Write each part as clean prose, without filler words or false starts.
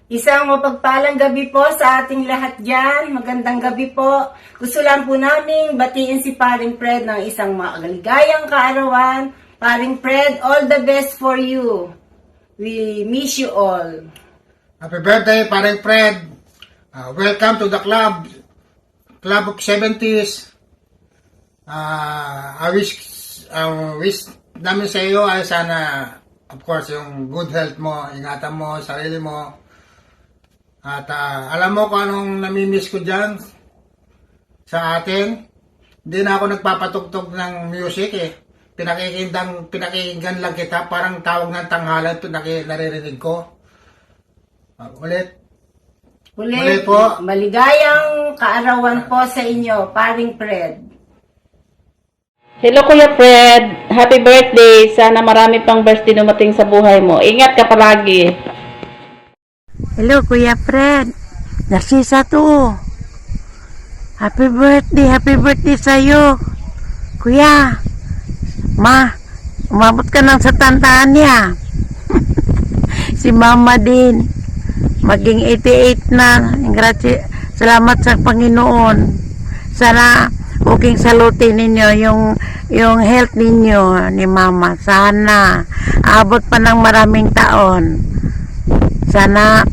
Isang mapagpalang gabi po sa ating lahat dyan. Magandang gabi po. Gusto lang po naming batiin si Paring Fred ng isang maligayang kaarawan. Paring Fred, all the best for you. We miss you all. Happy birthday, Paring Fred. Welcome to the club. Club of 70s. I wish namin sa iyo ay sana, of course, yung good health mo, ingatan mo, sarili mo. At alam mo kung anong namimiss ko dyan sa atin. Hindi na ako nagpapatugtog ng music eh. Pinakikinggan lang kita, parang tawag ng tanghalan, naririnig ko. Ulit po. Maligayang kaarawan po sa inyo, Paring Fred. Hello Kuya Fred, happy birthday. Sana marami pang birthday dumating sa buhay mo. Ingat ka palagi. Hello, Kuya Fred. Narcisa to. Happy birthday sa'yo. Kuya, umabot ka lang sa tandaan niya. Si Mama din. Maging 88 na. Salamat sa Panginoon. Sana, huking salutin ninyo yung health ninyo ni Mama. Sana, abot pa ng maraming taon. Sana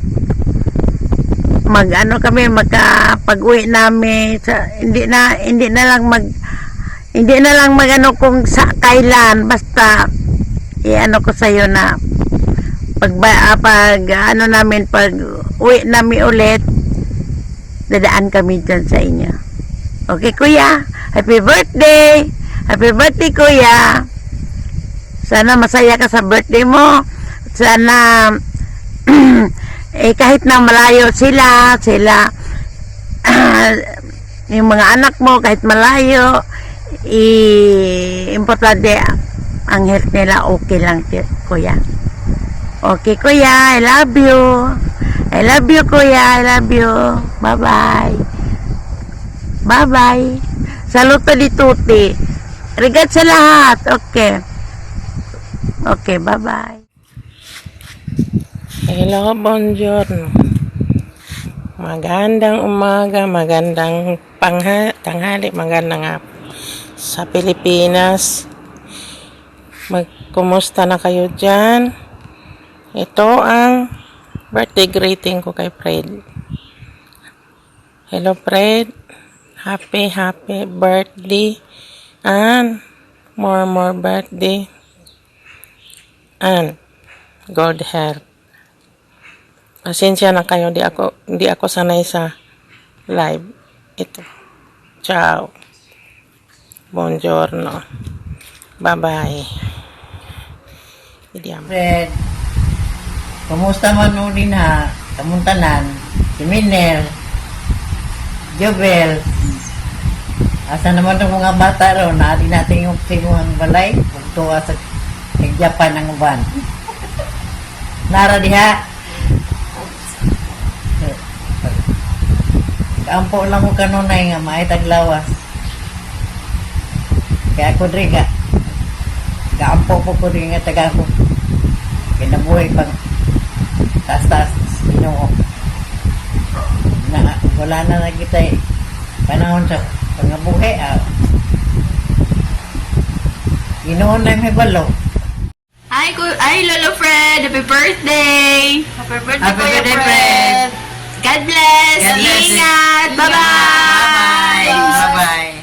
pag-uwi namin hindi na lang kung sa kailan, basta ko sa iyo na pag uwi namin ulit, dadaan kami dyan sa inyo. Okay, Kuya? Happy birthday Kuya. Sana masaya ka sa birthday mo. Sana kahit na malayo sila yung mga anak mo, kahit malayo, importante ang health nila, okay lang, Kuya. Okay, Kuya, I love you, Kuya, I love you. Bye-bye. Saluto di tuti. Regards sa lahat. Okay, bye-bye. Hello, buongiorno. Magandang umaga, magandang tanghali, magandang hapon. Sa Pilipinas, kumusta na kayo dyan? Ito ang birthday greeting ko kay Fred. Hello, Fred. Happy birthday. And more birthday. And good health. Pasensya na kayo, hindi ako sanay sa live. Ito. Ciao. Buongiorno. Bye-bye. Fred, kumusta man ulit ha? Kamuntanan, si Minel, Jobel, asa naman itong mga bata ro, natin natin yung sinuhang balay, magtuwa sa Japan ng uban. Nara diha, kaampo lang ko kanunay nga maay taglawas. Kaya ako rin nga kaampo ko rin nga taga ko kinabuhay pang taas Ginoo na wala na kita panahon sa pangabuhi. Ginoo na may balo. Hi, Lolo Fred! Happy birthday! Happy birthday, Kuya Fred! God bless! Ingat! Bye-bye! Bye-bye.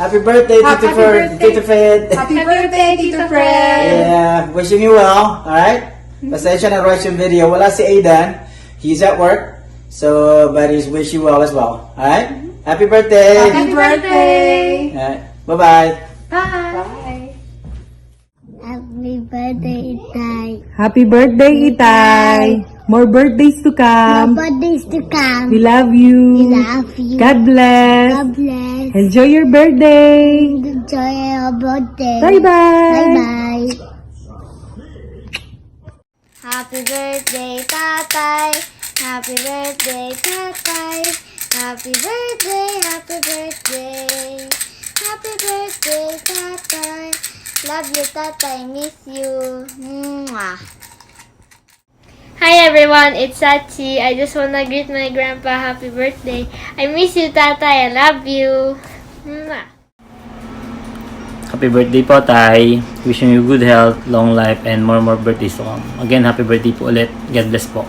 Happy birthday, Tito Fred. Happy birthday, Tito Fred! Yeah, wishing you well, alright? Pasensya na rush yung video. Wala si Aidan. He's at work. So, but he's wish you well as well. Alright? Happy birthday! Happy birthday! Alright, bye-bye. Bye! Happy birthday, Itay. Happy birthday, Itay. More birthdays to come. More birthdays to come. We love you. We love you. God bless. God bless. Enjoy your birthday. Enjoy your birthday. Bye-bye. Bye-bye. Happy birthday, Tatay. Happy birthday, Tatay. Happy birthday, happy birthday. Happy birthday, Tatay. Love you, Tatay. Miss you. Mwah. Hi everyone, it's Sachi. I just wanna greet my grandpa happy birthday. I miss you, Tatay. I love you. Mwah. Happy birthday po, Tay. Wishing you good health, long life, and more birthdays to come. Again, happy birthday po ulit. God bless po.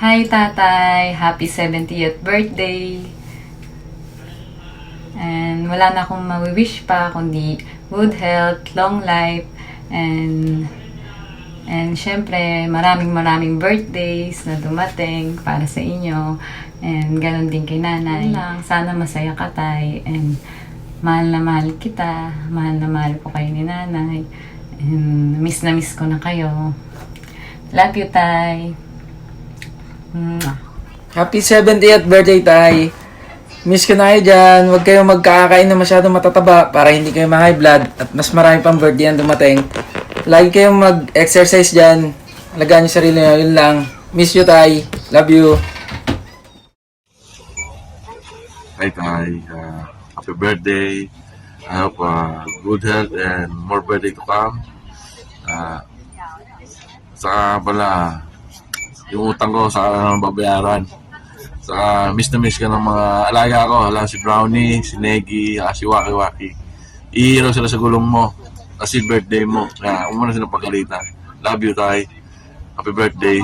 Hi Tatay, happy 70th birthday. And wala na akong mawi-wish pa kundi good health, long life, and syempre maraming birthdays na dumating para sa inyo. And ganun din kay nanay. Sana masaya ka, Tay. And mahal na mahal kita. Mahal na mahal ko kayo ni nanay. And miss na miss ko na kayo. Love you, Tay. Happy 70th birthday, Tay. Miss ko na kayo dyan. Huwag kayong magkakain na masyadong matataba para hindi kayo ma-high blood at mas marami pang birthday ang dumating. Lagi kayong mag-exercise dyan. Alagaan yung sarili nyo. Yun lang. Miss you, Tay. Love you. Hi, Tay. Happy birthday. I hope good health and more birthday to come. Saka pala, yung utang ko, saka naman babayaran. Saka miss na miss ka ng mga alaga ko. Wala si Brownie, si Negi, si Waki Waki. Ihiro sila sa gulong mo. Kasi birthday mo. Kaya umuna sila pagkalitan. Love you, Tay. Happy birthday.